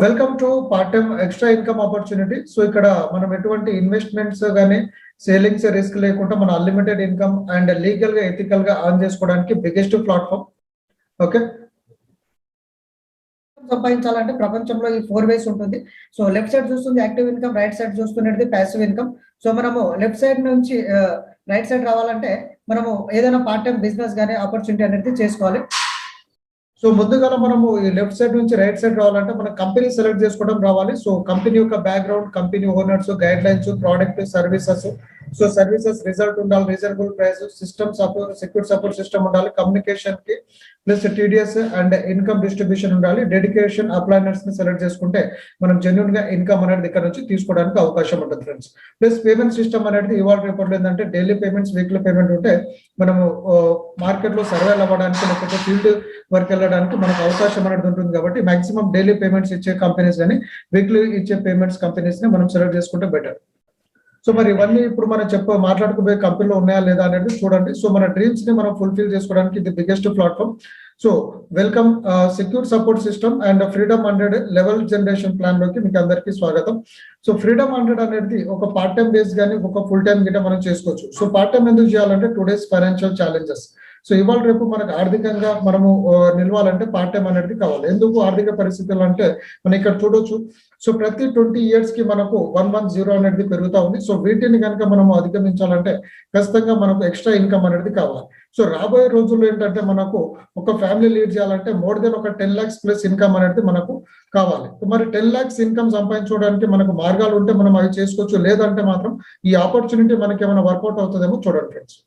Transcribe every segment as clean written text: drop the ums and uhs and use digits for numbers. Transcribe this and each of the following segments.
Welcome to part time extra income opportunity. So ఇక్కడ మనం ఎటువంటి ఇన్వెస్ట్మెంట్స్ కానీ సేలింగ్స్ రిస్క్ లేకుండా మన అన్లిమిటెడ్ ఇన్కమ్ అండ్ లీగల్ గా ఎథికల్ గా అర్న్ చేసుకోవడానికి బిగ్గెస్ట్ ప్లాట్ఫామ్. ఓకే, సంపాదించాలంటే ప్రపంచంలో ఈ 4 వేస్ ఉంటుంది. సో లెఫ్ట్ సైడ్ చూస్తుంది యాక్టివ్ ఇన్కమ్, రైట్ సైడ్ చూస్తున్నది ప్యాసివ్ ఇన్కమ్. సో మనము లెఫ్ట్ సైడ్ నుంచి రైట్ సైడ్ రావాలంటే మనము ఏదైనా పార్ట్ టైం బిజినెస్ కానీ ఆపర్చునిటీ అనేది చేసుకోవాలి. సో ముందుగా మనము ఈ లెఫ్ట్ సైడ్ నుంచి రైట్ సైడ్ రావాలంటే మన కంపెనీ సెలెక్ట్ చేసుకోవడం రావాలి. సో కంపెనీ యొక్క background, company owners, guidelines, product, services. So services result ఉండాలి, reasonable price, system support, secure support system ఉండాలి, కమ్యూనికేషన్ కి plus TDS and income distribution ఉండాలి, డెడికేషన్, అప్లైనర్స్ ని సెలెక్ట్ చేసుకుంటే మనం జెన్యున్ గా ఇన్కమ్ అనేది ఇక్కడ నుంచి తీసుకోవడానికి అవకాశం ఉంటుంది ఫ్రెండ్స్. ప్లస్ పేమెంట్ సిస్టమ్ అనేది ఇవాళ రేపట్లో ఏంటంటే డైలీ పేమెంట్స్, వీక్లీ పేమెంట్ ఉంటే మనము మార్కెట్ లో సర్వేలు అవ్వడానికి లేకపోతే ఫీల్డ్ వర్క్ వెళ్ళడానికి మనకు అవకాశం అనేది ఉంటుంది. కాబట్టి మాక్సిమం డైలీ పేమెంట్స్ ఇచ్చే కంపెనీస్ కానీ వీక్లీ ఇచ్చే పేమెంట్స్ కంపెనీస్ ని మనం సెలెక్ట్ చేసుకుంటే బెటర్. సో మరి ఇవన్నీ ఇప్పుడు మనం మాట్లాడుకునే కంపెనీలో ఉన్నాయా లేదా అనేది చూడండి. సో మన డ్రీమ్స్ ని మనం ఫుల్ఫిల్ చేసుకోవడానికి ఇది biggest platform. So welcome secure support system and freedom 100 level generation plan లోకి మీకు అందరికీ స్వాగతం. సో ఫ్రీడమ్ 100 అనేది ఒక పార్ట్ టైం బేస్ కానీ ఒక ఫుల్ టైం గిట్ట మనం చేసుకోవచ్చు. సో పార్ట్ టైం ఎందుకు చేయాలంటే టుడేస్ ఫైనాన్షియల్ ఛాలెంజెస్. సో ఇవాళ రేపు మనకు ఆర్థికంగా మనము నిలవాలంటే పార్ట్ టైం అనేది కావాలి. ఎందుకు ఆర్థిక పరిస్థితులు అంటే మనం ఇక్కడ చూడొచ్చు. సో ప్రతి 20 years కి మనకు 110 అనేది పెరుగుతా ఉంది. సో వీటిని కనుక మనము అధిగమించాలంటే ఖచ్చితంగా మనకు ఎక్స్ట్రా ఇన్కమ్ అనేది కావాలి. సో రాబోయే రోజుల్లో ఏంటంటే మనకు ఒక ఫ్యామిలీ లీడ్ చేయాలంటే మోర్ దెన్ ఒక 10 lakhs ప్లస్ ఇన్కమ్ అనేది మనకు కావాలి. మరి 10 lakhs ఇన్కమ్ సంపాదించుకోవడానికి మనకు మార్గాలు ఉంటే మనం అవి చేసుకోవచ్చు. లేదంటే మాత్రం ఈ ఆపర్చునిటీ మనకి ఏమైనా వర్కౌట్ అవుతుందేమో చూడండి ఫ్రెండ్స్.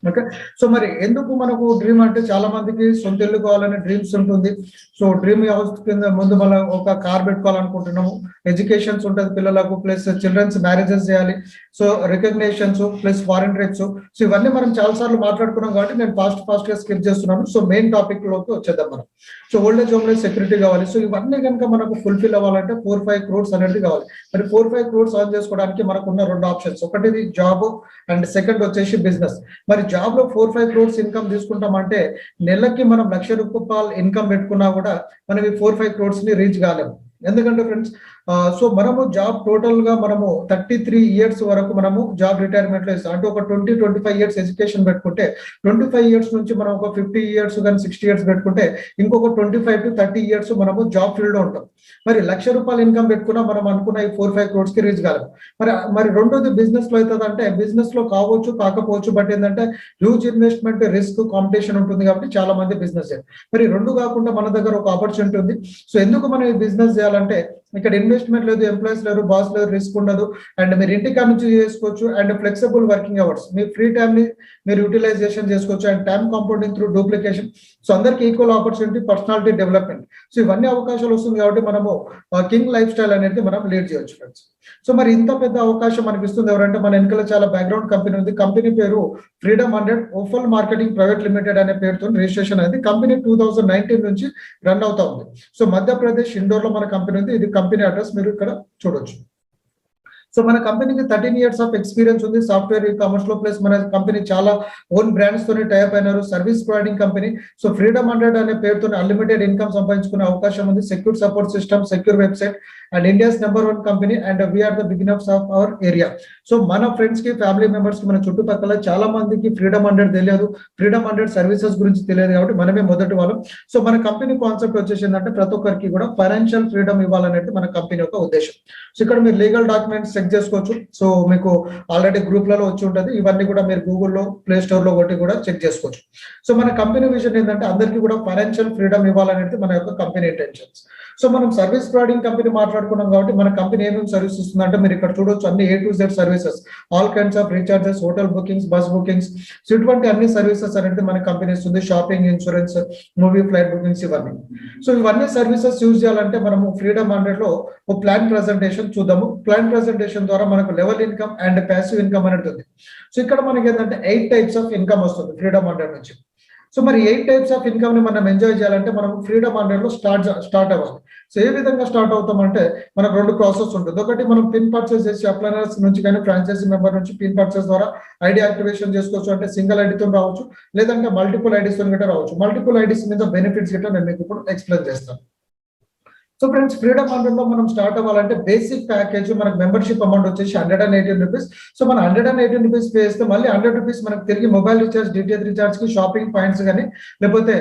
ఓకే, సో మరి ఎందుకు మనకు డ్రీమ్ అంటే చాలా మందికి సొంత ఇల్లు కావాలనే డ్రీమ్స్ ఉంటుంది. సో డ్రీమ్ హౌస్ కింద ముందు మనం ఒక కార్ పెట్టుకోవాలనుకుంటున్నాము, ఎడ్యుకేషన్స్ ఉంటుంది పిల్లలకు, ప్లస్ చిల్డ్రన్స్ మ్యారేజెస్ చేయాలి, so recognitions plus foreign trips. So ఇవన్నీ మనం చాలా సార్లు మాట్లాడుకున్నాం కాబట్టి నేను ఫాస్ట్ గా స్కిప్ చేస్తున్నాను. సో మెయిన్ టాపిక్ లోకి వచ్చేద్దాం మనం. సో ఓల్డేజ్ హోమ్ లో సెక్యూరిటీ కావాలి. సో ఇవన్నీ కనుక మనకు ఫుల్ఫిల్ అవ్వాలంటే 4-5 crores అనేది కావాలి. మరి 4-5 crores earn చేసుకోవడానికి మనకు ఉన్న 2 ఆప్షన్స్. ఒకటి జాబ్ అండ్ సెకండ్ వచ్చేసి బిజినెస్. మరి జాబ్ లో 4-5 crores ఇన్కమ్ తీసుకుంటామంటే నెలకి మనం 1,00,000 రూపాయలు ఇన్కమ్ పెట్టుకున్నా కూడా మనం ఈ 4-5 crores ని రీచ్ కాలేము. ఎందుకంటే ఫ్రెండ్స్ సో మనము జాబ్ టోటల్ గా మనము 33 years వరకు మనము జాబ్ రిటైర్మెంట్ లో ఇస్తాం. అంటే ఒక 20-25 years ఎడ్యుకేషన్ పెట్టుకుంటే 25 years నుంచి మనం ఒక 50 years కానీ 60 years పెట్టుకుంటే ఇంకొక 25 to 30 years మనము జాబ్ ఫీల్డ్ లో ఉంటాం. మరి 1,00,000 రూపాయలు ఇన్కమ్ పెట్టుకున్నా మనం అనుకున్న ఈ 4-5 crores కి రీచ్ కాలేము. మరి రెండోది బిజినెస్ లో అవుతుంది అంటే బిజినెస్ లో కావచ్చు కాకపోవచ్చు, బట్ ఏంటంటే హ్యూజ్ ఇన్వెస్ట్మెంట్, రిస్క్, కాంపిటీషన్ ఉంటుంది కాబట్టి చాలా మంది బిజినెస్. మరి రెండు కాకుండా మన దగ్గర ఒక ఆపర్చునిటీ ఉంది. సో ఎందుకు మనం ఈ బిజినెస్ చేయాలంటే ఇక్కడ ఇన్వెస్ట్మెంట్ లేదు, ఎంప్లాయీస్ లేరు, బాస్ లేదు, రిస్క్ ఉండదు, అండ్ మీరు ఇంటికా నుంచి చేసుకోవచ్చు, అండ్ ఫ్లెక్సిబుల్ వర్కింగ్ అవర్స్, మీ ఫ్రీ టైం ని మీరు యూటిలైజేషన్ చేసుకోవచ్చు, and time compounding through duplication. So అందరికి equal opportunity, personality development. So ఇవన్నీ అవకాశాలు వస్తుంది కాబట్టి మనము కింగ్ లైఫ్ స్టైల్ అనేది మనం లీడ్ చేయొచ్చు ఫ్రెండ్స్. సో మరి ఇంత పెద్ద అవకాశం మనకి ఇస్తుంది ఎవరంటే మన వెనకాల చాలా బ్యాక్గ్రౌండ్ కంపెనీ ఉంది. కంపెనీ పేరు ఫ్రీడమ్ 100 ఓఫల్ మార్కెటింగ్ ప్రైవేట్ లిమిటెడ్ అనే పేరుతో రిజిస్ట్రేషన్ అనేది కంపెనీ 2019 నుంచి రన్ అవుతా ఉంది. సో మధ్యప్రదేశ్ ఇండోర్ లో మన కంపెనీ ఉంది. ఇది కంపెనీ అడ్రస్ మీరు ఇక్కడ చూడొచ్చు. సో మన కంపెనీకి 13 years ఆఫ్ ఎక్స్పీరియన్స్ ఉంది సాఫ్ట్వేర్ ఈ కామర్స్ లో. ప్లస్ మన కంపెనీ చాలా ఓన్ బ్రాండ్స్ తోని టైప్ అయినారు, service providing company. So Freedom 100 అనే పేరుతో అన్లిమిటెడ్ ఇన్కమ్ సంపాదించుకునే అవకాశం ఉంది. Secure support system, secure website, and India's #1 company, and we are the beginners of our area. So మన ఫ్రెండ్స్ కి, ఫ్యామిలీ మెంబర్స్ కి, మన చుట్టుపక్కల చాలా మందికి ఫ్రీడమ్ 100 తెలియదు, ఫ్రీడమ్ 100 సర్వీసెస్ గురించి తెలియదు కాబట్టి మనమే మొదటి వాళ్ళం. సో మన కంపెనీ కాన్సెప్ట్ వచ్చేసిందంటే ప్రతి ఒక్కరికి కూడా ఫైనాన్షియల్ ఫ్రీడమ్ ఇవ్వాలనేది మన కంపెనీ యొక్క ఉద్దేశం. సో ఇక్కడ మీరు లీగల్ డాక్యుమెంట్స్ చెక్ చేసుకోవచ్చు. సో మీకు ఆల్రెడీ గ్రూప్లలో వచ్చి ఉంటుంది. ఇవన్నీ కూడా మీరు గూగుల్లో, ప్లే స్టోర్ లో ఒకటి కూడా చెక్ చేసుకోవచ్చు. సో మన కంపెనీ విజన్ ఏంటంటే అందరికీ కూడా ఫైనాన్షియల్ ఫ్రీడమ్ ఇవ్వాలనేది మన యొక్క కంపెనీ ఇంటెన్షన్స్. సో మనం సర్వీస్ ప్రొవైడింగ్ కంపెనీ మాట్లాడుకున్నాం కాబట్టి మన కంపెనీ ఏమేమి సర్వీస్ ఇస్తుందంటే మీరు ఇక్కడ చూడొచ్చు. అన్ని A to Z services, all kinds of recharges, hotel bookings, bus bookings. So ఇటువంటి అన్ని సర్వీసెస్ అనేది మన కంపెనీ ఇస్తుంది. Shopping, insurance, movie, flight bookings ఇవన్నీ. సో ఇవన్నీ సర్వీసెస్ యూజ్ చేయాలంటే మనము ఫ్రీడమ్ 100 లో ఒక ప్లాన్ ప్రెజెంటేషన్ చూద్దాము. ప్లాన్ ప్రెజెంటేషన్ ద్వారా మనకు level income and passive income అనేది ఉంది. సో ఇక్కడ మనకి ఏంటంటే 8 types ఆఫ్ ఇన్కమ్ వస్తుంది ఫ్రీడమ్ 100 నుంచి. సో మరి 8 types ఆఫ్ ఇన్కమ్ ని మనం ఎంజాయ్ చేయాలంటే మనం ఫ్రీడమ్ 100 లో స్టార్ట్ అవ్వాలి. సో ఏ విధంగా స్టార్ట్ అవుతామంటే మనకు 2 ప్రాసెస్ ఉంటుంది. ఒకటి మనం పిన్ పర్చేస్ చేసి అప్లైనర్స్ నుంచి కానీ ఫ్రాంచైజీ మెంబర్ నుంచి పిన్ పర్చేస్ ద్వారా ఐడి యాక్టివేషన్ చేసుకోవచ్చు. అంటే సింగిల్ ఐడితో రావచ్చు, లేదంటే మల్టిపుల్ ఐడీస్ తో రావచ్చు. మల్టిపుల్ ఐడీస్ మీద బెనిఫిట్స్ గిట్ట నేను మీకు ఇప్పుడు ఎక్స్ప్లెయిన్ చేస్తాను. సో ఫ్రెండ్స్, ఫ్రీడమ్ 100 లో మనం స్టార్ట్ అవ్వాలంటే బేసిక్ ప్యాకేజ్ మనకు మెంబర్షిప్ అమౌంట్ వచ్చేసి 118 రూపీస్. సో మన 118 రూపీస్ పే చేస్తే మళ్ళీ 100 రూపీస్ మనకు తిరిగి మొబైల్ రీఛార్జ్, డిటిహెచ్ రీఛార్జ్ కి, షాపింగ్ పాయింట్స్ కానీ లేకపోతే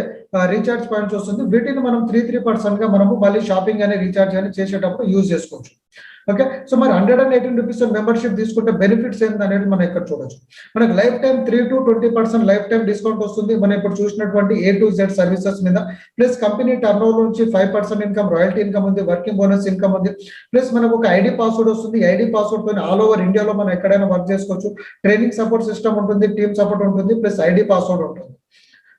రీఛార్జ్ పాయింట్స్ వస్తుంది. వీటిని మనం 3% గా మనము మళ్ళీ షాపింగ్ అని, రీఛార్జ్ అని చేసేటప్పుడు యూజ్ చేసుకోవచ్చు. ఓకే, సో మరి 118 రూపీస్ మెంబర్షిప్ తీసుకుంటే బెనిఫిట్స్ ఏంటి అనేది మనం ఇక్కడ చూడొచ్చు. మనకు life time 3 to 20% life time discount వస్తుంది. మనం ఇప్పుడు చూసినటువంటి A to Z సర్వీసెస్ మీద. ప్లస్ కంపెనీ టర్న్ ఓవర్ నుంచి 5% ఇన్కమ్, రాయల్టీ ఇన్కమ్ ఉంది, వర్కింగ్ బోనస్ ఇన్కమ్ ఉంది. ప్లస్ మనకు ఒక ఐడి పాస్వర్డ్ వస్తుంది. ఐడి పాస్వర్డ్ తో ఆల్ ఓవర్ ఇండియాలో మనం ఎక్కడైనా వర్క్ చేసుకోవచ్చు. ట్రైనింగ్ సపోర్ట్ సిస్టమ్ ఉంటుంది, టీమ్ సపోర్ట్ ఉంటుంది, ప్లస్ ఐడి పాస్వర్డ్ ఉంటుంది.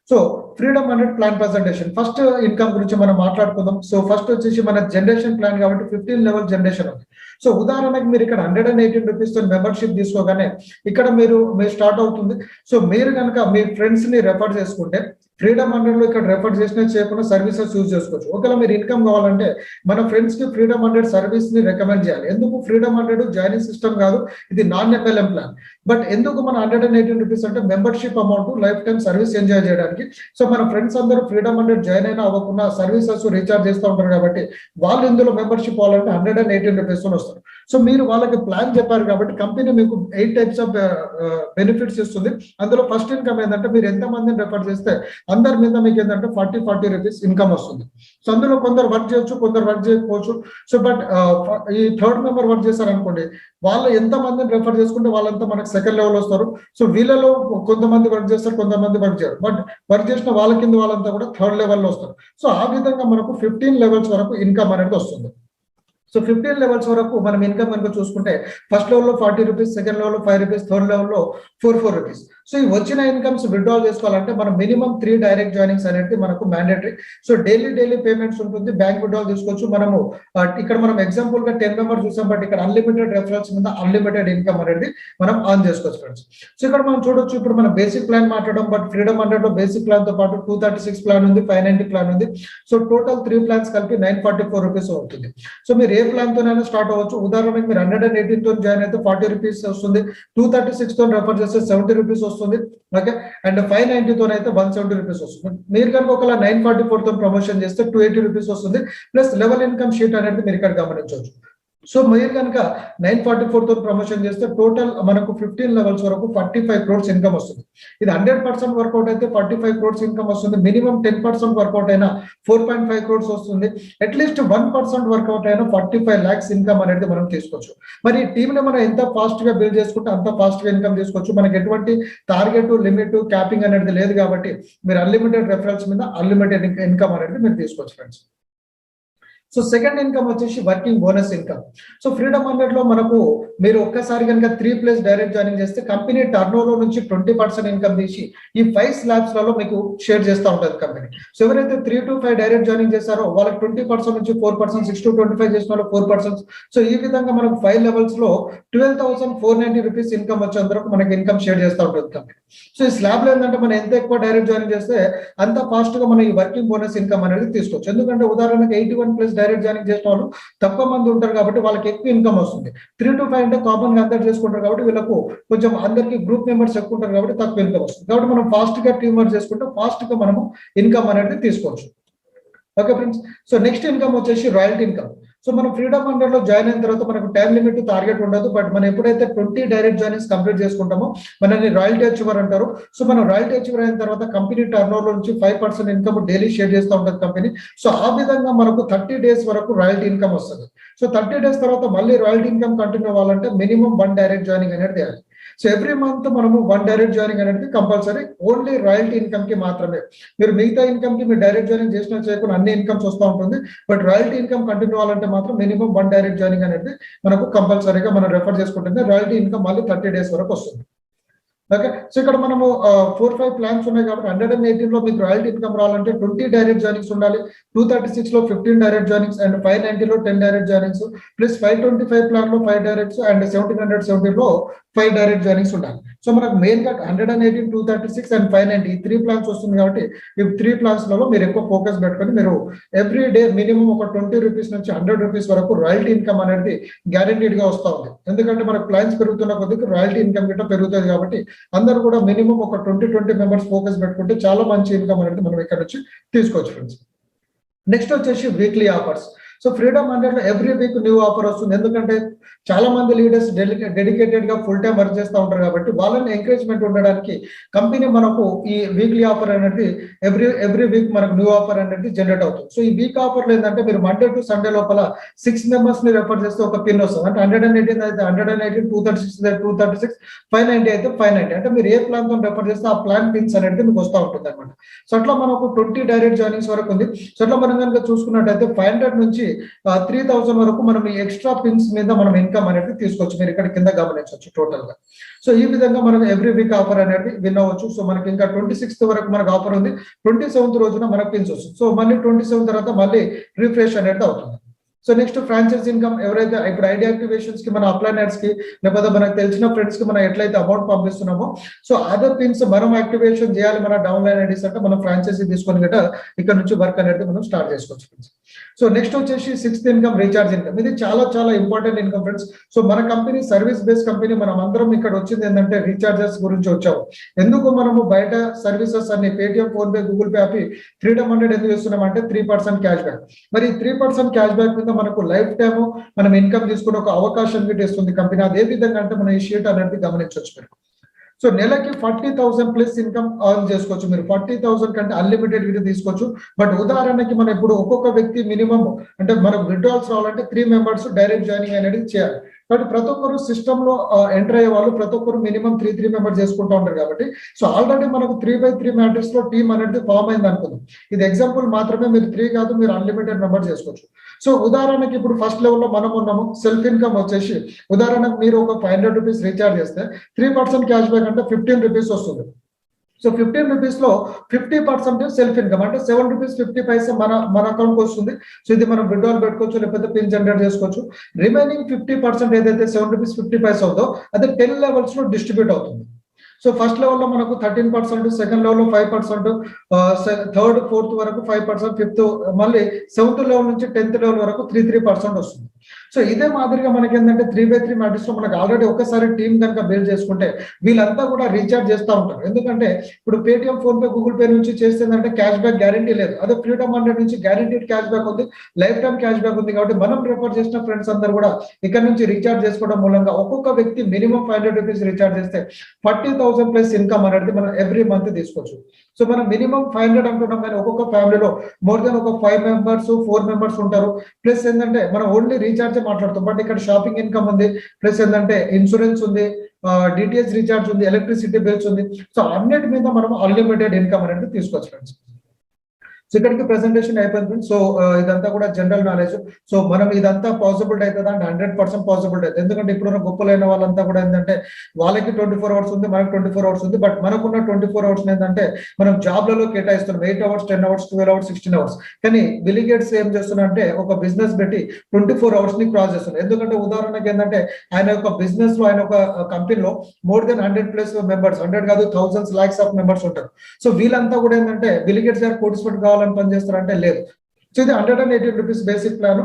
So Freedom 100 plan presentation first income గురించి మనం మాట్లాడుకుందాం. సో ఫస్ట్ వచ్చేసి మన జనరేషన్ ప్లాన్ కాబట్టి 15 లెవెల్ జనరేషన్ ఉంది. సో ఉదాహరణకి మీరు ఇక్కడ 118 రూపీస్ తో మెంబర్షిప్ తీసుకోగానే ఇక్కడ మీరు స్టార్ట్ అవుతుంది. సో మీరు కనుక మీ ఫ్రెండ్స్ ని రెఫర్ చేసుకుంటే ఫ్రీడమ్ 100 లో ఇక్కడ రెఫర్ చేసినా చేయకుండా సర్వీసెస్ యూజ్ చేసుకోవచ్చు. ఒకవేళ మీరు ఇన్కమ్ కావాలంటే మన ఫ్రెండ్స్ కి ఫ్రీడమ్ 100 సర్వీస్ ని రికమెండ్ చేయాలి. ఎందుకు? ఫ్రీడమ్ 100 జాయినింగ్ సిస్టమ్ కాదు, ఇది నాన్ MLM ప్లాన్. బట్ ఎందుకు మన 118 రూపీస్ అంటే membership amount, life time service enjoy చేయడానికి. సో మన ఫ్రెండ్స్ అందరూ ఫ్రీడమ్ 100 జాయిన్ అయినా అవ్వకుండా సర్వీసెస్ రీఛార్జ్ చేస్తూ ఉంటారు కాబట్టి వాళ్ళు ఇందులో మెంబర్షిప్ అవ్వాలంటే 118 రూపీస్ వస్తారు. సో మీరు వాళ్ళకి ప్లాన్ చెప్పారు కాబట్టి కంపెనీ మీకు 8 టైప్స్ ఆఫ్ బెనిఫిట్స్ ఇస్తుంది. అందులో ఫస్ట్ ఇన్కమ్ ఏంటంటే మీరు ఎంత మందిని రెఫర్ చేస్తే అందరి మీద మీకు ఏంటంటే 40 రూపీస్ ఇన్కమ్ వస్తుంది. సో అందులో కొందరు వర్క్ చేయొచ్చు, కొందరు వర్క్ చేయకపోవచ్చు. సో బట్ ఈ థర్డ్ మెంబర్ వర్క్ చేశారనుకోండి, వాళ్ళు ఎంత మందిని రెఫర్ చేసుకుంటే వాళ్ళంతా మనకు సెకండ్ లెవెల్ వస్తారు. సో వీళ్ళలో కొంతమంది వర్క్ చేస్తారు, కొంతమంది వర్క్ చేయరు. బట్ వర్క్ చేసిన వాళ్ళ కింద వాళ్ళంతా కూడా థర్డ్ లెవెల్లో వస్తారు. సో ఆ విధంగా మనకు 15 లెవెల్స్ వరకు ఇన్కమ్ అనేది వస్తుంది. సో 15 లెవెల్స్ వరకు మనం ఇన్కమ్ కనుక చూసుకుంటే ఫస్ట్ లెవెల్లో 40 రూపీస్, సెకండ్ లెవెల్లో 5 రూపీస్, థర్డ్ లెవెల్లో 4 రూపీస్. సో ఈ వచ్చిన ఇన్కమ్స్ విత్డ్రాల్ చేసుకోవాలంటే మనం మినిమం 3 డైరెక్ట్ జాయినింగ్స్ అనేది మనకు మ్యాండేటరీ. సో డైలీ పేమెంట్స్ ఉంటుంది, బ్యాంక్ విత్డ్రాల్ తీసుకోవచ్చు. మనము ఇక్కడ మనం ఎగ్జాంపుల్ గా 10 మెంబర్స్ చూసాం, బట్ ఇక్కడ అన్లిమిటెడ్ రెఫరల్స్ మీద అన్లిమిటెడ్ ఇన్కమ్ అనేది మనం ఆన్ చేసుకోవచ్చు ఫ్రెండ్స్. సో ఇక్కడ మనం చూడొచ్చు, ఇప్పుడు మనం బేసిక్ ప్లాన్ మాట్లాడడం, బట్ ఫ్రీడమ్ 100 లో బేసిక్ ప్లాన్ తో పాటు 236 ప్లాన్ ఉంది, 590 ప్లాన్ ఉంది. సో టోటల్ 3 ప్లాన్స్ కలిపి 944 రూపీస్ అవుతుంది. సో మీరు ఏ ప్లాన్ తోనైనా స్టార్ట్ అవ్వచ్చు. ఉదాహరణకి మీరు 118 తో జాయిన్ అయితే 40 రూపీస్ వస్తుంది, 236 తో రెఫర్ చేస్తే 70 రూపీస్ వస్తుంది. ఓకే, అండ్ 590 తోనైతే 170 రూపీస్ వస్తుంది. మీరు కనుక ఒక 944 తో ప్రమోషన్ చేస్తే 280 రూపీస్ వస్తుంది. ప్లస్ లెవెల్ ఇన్కమ్ షీట్ అనేది మీరు ఇక్కడ గమనించవచ్చు. సో మీరు కనుక 944 తో ప్రమోషన్ చేస్తే టోటల్ మనకు 15 లెవెల్స్ వరకు 45 crores ఇన్కమ్ వస్తుంది. ఇది 100% వర్కౌట్ అయితే 45 crores ఇన్కమ్ వస్తుంది. మినిమం 10% వర్కౌట్ అయినా 4.5 crores వస్తుంది. అట్లీస్ట్ 1% వర్కౌట్ అయినా 45 lakhs ఇన్కమ్ అనేది మనం తీసుకోవచ్చు. మరి టీమ్ ని మనం ఎంత ఫాస్ట్ గా బిల్డ్ చేసుకుంటే అంత ఫాస్ట్ గా ఇన్కమ్ తీసుకోవచ్చు. మనకి ఎటువంటి టార్గెట్, లిమిట్, క్యాపింగ్ అనేది లేదు కాబట్టి మీరు అన్లిమిటెడ్ రెఫరల్స్ మీద అన్లిమిటెడ్ ఇన్కమ్ అనేది మీరు తీసుకోవచ్చు ఫ్రెండ్స్. సో సెకండ్ ఇన్కమ్ వచ్చేసి working bonus income. So Freedom 100 లో మనకు మీరు ఒక్కసారి కనుక 3+ డైరెక్ట్ జాయినింగ్ చేస్తే కంపెనీ టర్న్ ఓవర్ నుంచి 20% ఇన్కమ్ తీసి ఈ 5 స్లాబ్స్ లలో మీకు షేర్ చేస్తూ ఉంటుంది కంపెనీ. సో ఎవరైతే 3 to 5 డైరెక్ట్ జాయినింగ్ చేస్తారో వాళ్ళకి 20% నుంచి 4%, 6 to 25 చేసిన వాళ్ళు 4%. సో ఈ విధంగా మనకు 5 లెవెల్స్ లో 12,490 రూపీస్ ఇన్కమ్ వచ్చేందుకు మనకి ఇన్కమ్ షేర్ చేస్తూ ఉంటుంది కంపెనీ. సో ఈ స్లాబ్ లో ఏంటంటే మనం ఎంత ఎక్కువ డైరెక్ట్ జాయినింగ్ చేస్తే అంత ఫాస్ట్ గా మనం ఈ వర్కింగ్ బోనస్ ఇన్కమ్ అనేది తీసుకోవచ్చు. ఎందుకంటే ఉదాహరణకి 81+ డైరెక్ట్ జాయినింగ్ చేసిన వాళ్ళు తక్కువ మంది ఉంటారు కాబట్టి వాళ్ళకి ఎక్కువ ఇన్కమ్ వస్తుంది. 3 to 5 అంటే కామన్ గా అందరు చేసుకుంటారు కాబట్టి వీళ్ళకు కొంచెం అందరికి గ్రూప్ మెంబర్స్ ఎక్కువ ఉంటారు కాబట్టి తక్కువ ఇన్కమ్ వస్తుంది. కాబట్టి మనం ఫాస్ట్ గా టీమ్ వర్క్ చేసుకుంటే ఫాస్ట్ గా మనము ఇన్కమ్ అనేది తీసుకోవచ్చు. Okay friends, so next income వచ్చేసి రాయల్టీ ఇన్కమ్. సో మనం ఫ్రీడమ్ 100 లో జాయిన్ అయిన తర్వాత మనకు టైం లిమిట్, టార్గెట్ ఉండదు. బట్ మనం ఎప్పుడైతే 20 డైరెక్ట్ జాయినింగ్స్ కంప్లీట్ చేసుకుంటామో మనల్ని రాయల్టీ అచీవర్ అంటారు. సో మనం రాయల్టీ అచీవర్ అయిన తర్వాత కంపెనీ టర్న్ ఓవర్ నుంచి 5% ఇన్కమ్ డైలీ షేర్ చేస్తూ ఉంటుంది కంపెనీ. సో ఆ విధంగా మనకు 30 days వరకు రాయల్టీ ఇన్కమ్ వస్తుంది. సో 30 days తర్వాత మళ్ళీ రాయల్టీ ఇన్కమ్ కంటిన్యూ అవ్వాలంటే మినిమం 1 డైరెక్ట్ జాయినింగ్ అనేది చేయాలి. సో ఎవ్రీ మంత్ మనము 1 డైరెక్ట్ జాయినింగ్ అనేది కంపల్సరీ, ఓన్లీ రాయల్టీ ఇన్కమ్ కి మాత్రమే. మీరు మిగతా ఇన్కమ్ కి మీరు డైరెక్ట్ జాయినింగ్ చేసినా చేయకుండా అన్ని ఇన్కమ్స్ వస్తూ ఉంటుంది. బట్ రాయల్టీ ఇన్కమ్ కంటిన్యూ అవ్వాలంటే మాత్రం మినిమం 1 డైరెక్ట్ జాయినింగ్ అనేది మనకు కంపల్సరీగా మనం రెఫర్ చేసుకుంటుంది. రాయల్టీ ఇన్కమ్ మళ్ళీ 30 days వరకు వస్తుంది. ఓకే, సో ఇక్కడ మనము 4-5 ప్లాన్స్ ఉన్నాయి కాబట్టి 118 లో మీకు రాయల్టీ ఇన్కమ్ రావాలంటే 20 డైరెక్ట్ జాయినింగ్స్ ఉండాలి, 236 లో 15 డైరెక్ట్ జాయినింగ్స్, అండ్ 590 లో 10 డైరెక్ట్ జాయినింగ్స్, ప్లస్ 525 ప్లాన్ లో 5 డైరెక్ట్స్, అండ్ 1770 లో 5 డైరెక్ట్ జాయినింగ్స్ ఉండాలి. సో మనకు మెయిన్ గా 118, 236 అండ్ 590 ఈ 3 ప్లాన్స్ వస్తుంది కాబట్టి ఈ 3 ప్లాన్స్ లలో మీరు ఎక్కువ ఫోకస్ పెట్టుకొని మీరు ఎవ్రీ డే మినిమం ఒక 20 రూపీస్ నుంచి 100 రూపీస్ వరకు రాయల్టీ ఇన్కమ్ అనేది గ్యారంటీడ్ గా వస్తూ ఉంది. ఎందుకంటే మనకు ప్లాన్స్ పెరుగుతున్న కొద్దిగా రాయల్టీ ఇన్కమ్ గిట్ట పెరుగుతుంది కాబట్టి అందరూ కూడా మినిమం ఒక 20 మెంబర్స్ ఫోకస్ పెట్టుకుంటే చాలా మంచి ఇన్కమ్ అనేది మనం ఇక్కడ నుంచి తీసుకోవచ్చు ఫ్రెండ్స్. నెక్స్ట్ వచ్చేసి వీక్లీ ఆఫర్స్. సో ఫ్రీడమ్ 100 లో ఎవ్రీ వీక్ న్యూ ఆఫర్ వస్తుంది. ఎందుకంటే చాలా మంది లీడర్స్ డెడికేటెడ్ గా ఫుల్ టైం వర్క్ చేస్తూ ఉంటారు కాబట్టి వాళ్ళని ఎంకరేజ్మెంట్ ఉండడానికి కంపెనీ మనకు ఈ వీక్లీ ఆఫర్ అనేది ఎవ్రీ వీక్ మనకు న్యూ ఆఫర్ అనేది జనరేట్ అవుతుంది. సో ఈ వీక్ ఆఫర్ ఏంటంటే మీరు మండే టు సండే లోపల 6 మెంబర్స్ ని రెఫర్ చేస్తే ఒక పిన్ వస్తుంది. అంటే 118 అయితే 118, 236 అయితే 236, 590 అయితే 590. అంటే మీరు ఏ ప్లాన్ తో రెఫర్ చేస్తే ఆ ప్లాన్ పిన్స్ అనేది మీకు వస్తూ ఉంటుంది అనమాట. సో అట్లా మనకు 20 డైరెక్ట్ జాయినింగ్స్ వరకు ఉంది. సో అట్లా మనం కనుక చూసుకున్నట్టయితే 500 నుంచి 3000 వరకు మనం ఈ ఎక్స్ట్రా పిన్స్ మీద మనం ఇన్కమ్ అనేది తీసుకోవచ్చు. మీరు ఇక్కడ కింద గమనించవచ్చు టోటల్ గా. సో ఈ విధంగా మనం ఎవ్రీ వీక్ ఆఫర్ అనేది విన్ అవ్వచ్చు. సో మనకి ఇంకా 26th వరకు మనకు ఆఫర్ ఉంది. 27th రోజున మనకు పిన్స్ వస్తుంది. సో మళ్ళీ 27 తర్వాత మళ్ళీ రిఫ్రెష్ అనేది అవుతుంది. So next franchise income. ఎవరైతే ఇప్పుడు ఐడియా యాక్టివేషన్స్ కి మన అప్లైనర్స్ కి లేకపోతే మనకు తెలిసిన ఫ్రెండ్స్ కి మనం ఎట్లయితే అమౌంట్ పంపిస్తున్నామో సో అదర్ పిన్స్ మనం యాక్టివేషన్ చేయాలి మన డౌన్లైన్ ఐడీస్ అంటే మనం ఫ్రాంచైజీ తీసుకొని గట్రా ఇక్కడ నుంచి వర్క్ అనేది మనం స్టార్ట్ చేసుకోవచ్చు. సో నెక్స్ట్ వచ్చేసి 6th ఇన్కమ్, రీఛార్జ్ ఇన్కమ్. ఇది చాలా చాలా ఇంపార్టెంట్ ఇన్కమ్ ఫ్రెండ్స్. సో మన కంపెనీ సర్వీస్ బేస్డ్ కంపెనీ. మనం అందరం ఇక్కడ వచ్చింది ఏంటంటే రీఛార్జెస్ గురించి వచ్చాము. ఎందుకు మనము బయట సర్వీసెస్ అన్ని Paytm, phone pay, Google pay app freedom 100 ఎందుకు చేస్తున్నాం అంటే 3% క్యాష్ బ్యాక్. మరి 3% క్యాష్ బ్యాక్ మీద మనకు లైఫ్ టైమ్ మనం ఇన్కమ్ తీసుకునే ఒక అవకాశం ఇస్తుంది కంపెనీ. అదే విధంగా అంటే మనం ఈ షీట్ అనేది గమనించవచ్చు మీరు. సో నెలకి 40,000 ప్లస్ ఇన్కమ్ అర్న్ చేసుకోవచ్చు. మీరు 40,000 కంటే అన్లిమిటెడ్ గా తీసుకోవచ్చు. బట్ ఉదాహరణకి మనం ఇప్పుడు ఒక్కొక్క వ్యక్తి మినిమం అంటే మనకు విడ్రాల్స్ రావాలంటే 3 మెంబర్స్ డైరెక్ట్ జాయినింగ్ అనేది చేయాలి. కాబట్టి ప్రతి ఒక్కరు సిస్టమ్ లో ఎంటర్ అయ్యే వాళ్ళు ప్రతి ఒక్కరు మినిమం 3 మెంబర్స్ చేసుకుంటూ ఉంటారు కాబట్టి సో ఆల్రెడీ మనకు 3/3 మ్యాట్రిక్స్ లో టీమ్ అనేది ఫామ్ అయింది అనుకుందాం. ఇది ఎగ్జాంపుల్ మాత్రమే. మీరు 3 కాదు, మీరు అన్లిమిటెడ్ మెంబర్స్ చేసుకోవచ్చు. సో ఉదాహరణకి ఇప్పుడు ఫస్ట్ లెవెల్లో మనం ఉన్నాము. సెల్ఫ్ ఇన్కమ్ వచ్చేసి ఉదాహరణకు మీరు ఒక 500 రూపీస్ రీఛార్జ్ చేస్తే 3% క్యాష్ బ్యాక్ అంటే 15 రూపీస్ వస్తుంది. సో 15 రూపీస్ లో 50% సెల్ఫ్ ఇన్కమ్ అంటే 7 రూపీస్ 50 పైసా మన అకౌంట్ కి వస్తుంది. సో ఇది మనం విడ్రాల్ పెట్టుకోవచ్చు లేకపోతే పిన్ జనరేట్ చేసుకోవచ్చు. రిమైనింగ్ 50% ఏదైతే 7 రూపీస్ 50 పైసా ఉందో అది 10 లెవెల్స్ లో డిస్ట్రిబ్యూట్ అవుతుంది. సో ఫస్ట్ లెవెల్ లో మనకు 13%, సెకండ్ లెవెల్ లో 5%, థర్డ్ ఫోర్త్ వరకు 5%, ఫిఫ్త్ మళ్ళీ 7th లెవెల్ నుంచి 10th లెవెల్ వరకు 3% వస్తుంది. సో ఇదే మాదిరిగా మనకి ఏంటంటే 3/3 మ్యాట్రిక్స్ లో మనకు ఆల్రెడీ ఒకసారి టీమ్ కనుక బిల్డ్ చేసుకుంటే వీళ్ళంతా కూడా రీఛార్జ్ చేస్తూ ఉంటారు. ఎందుకంటే ఇప్పుడు Paytm, phone pay, Google pay నుంచి చేస్తుందంటే క్యాష్ బ్యాక్ గ్యారంటీ లేదు. అదే ఫ్రీడమ్ 100 నుంచి గ్యారంటీడ్ క్యాష్ బ్యాక్ ఉంది, లైఫ్ టైం క్యాష్ బ్యాక్ ఉంది. కాబట్టి మనం రిఫర్ చేసిన ఫ్రెండ్స్ అందరూ కూడా ఇక్కడ నుంచి రీఛార్జ్ చేసుకోవడం మూలంగా ఒక్కొక్క వ్యక్తి మినిమం 500 రూపీస్ రీఛార్జ్ చేస్తే 40,000 ప్లస్ ఇన్కమ్ అనేది మనం ఎవ్రీ మంత్ తీసుకోవచ్చు. సో మనం మినిమం 500 అంటున్నాం కానీ ఒక్కొక్క ఫ్యామిలీలో మోర్ దెన్ ఒక 5 మెంబర్స్ 4 మెంబర్స్ ఉంటారు. ప్లస్ ఏంటంటే మనం ఓన్లీ రీఛార్జ్ మాట్లాడుతాం. బట్ ఇక్కడ షాపింగ్ ఇన్కమ్ ఉంది, ప్లస్ ఏంటంటే ఇన్సూరెన్స్ ఉంది, డిటిహెచ్ రీఛార్జ్ ఉంది, ఎలక్ట్రిసిటీ బిల్స్ ఉంది. సో అన్నిటి మీద మనం అన్లిమిటెడ్ ఇన్కమ్ అనేది తీసుకోవచ్చు ఫ్రెండ్స్. సో ఇక్కడికి ప్రెసెంటేషన్ అయిపోయింది. సో ఇదంతా కూడా జనరల్ నాలెడ్జ్. సో మనం ఇదంతా పాసిబుల్ అవుతుందా అంటే 100% పాసిబుల్ అవుతుంది. ఎందుకంటే ఇప్పుడు గొప్పలైన వాళ్ళంతా కూడా ఏంటంటే వాళ్ళకి 24 అవర్స్ ఉంది, మనకి 24 అవర్స్ ఉంది. బట్ మనకున్న 24 అవర్స్ ఏంటంటే మనం జాబ్లలో కేటాయిస్తున్నాం 8 అవర్స్, 10 అవర్స్, 12 అవర్స్, 16 అవర్స్. కానీ బిల్ గేట్స్ ఏం చేస్తున్నారంటే ఒక బిజినెస్ పెట్టి 24 అవర్స్ ని క్రాస్ చేస్తున్నారు. ఎందుకంటే ఉదాహరణకి ఏంటంటే ఆయన ఒక బిజినెస్ లో ఆయన ఒక కంపెనీలో మోర్ దెన్ 100 ప్లస్ మెంబర్స్, 100 కాదు థౌసండ్స్ లాక్స్ ఆఫ్ మెంబర్స్ ఉంటారు. సో వీళ్ళంతా కూడా ఏంటంటే బిల్ గేట్స్ గారు కోటీశ్వరుడు కావాలని పనిచేస్తారంటే లేదు. సో ఇది 118 రూపీస్ బేసిక్ ప్లాన్.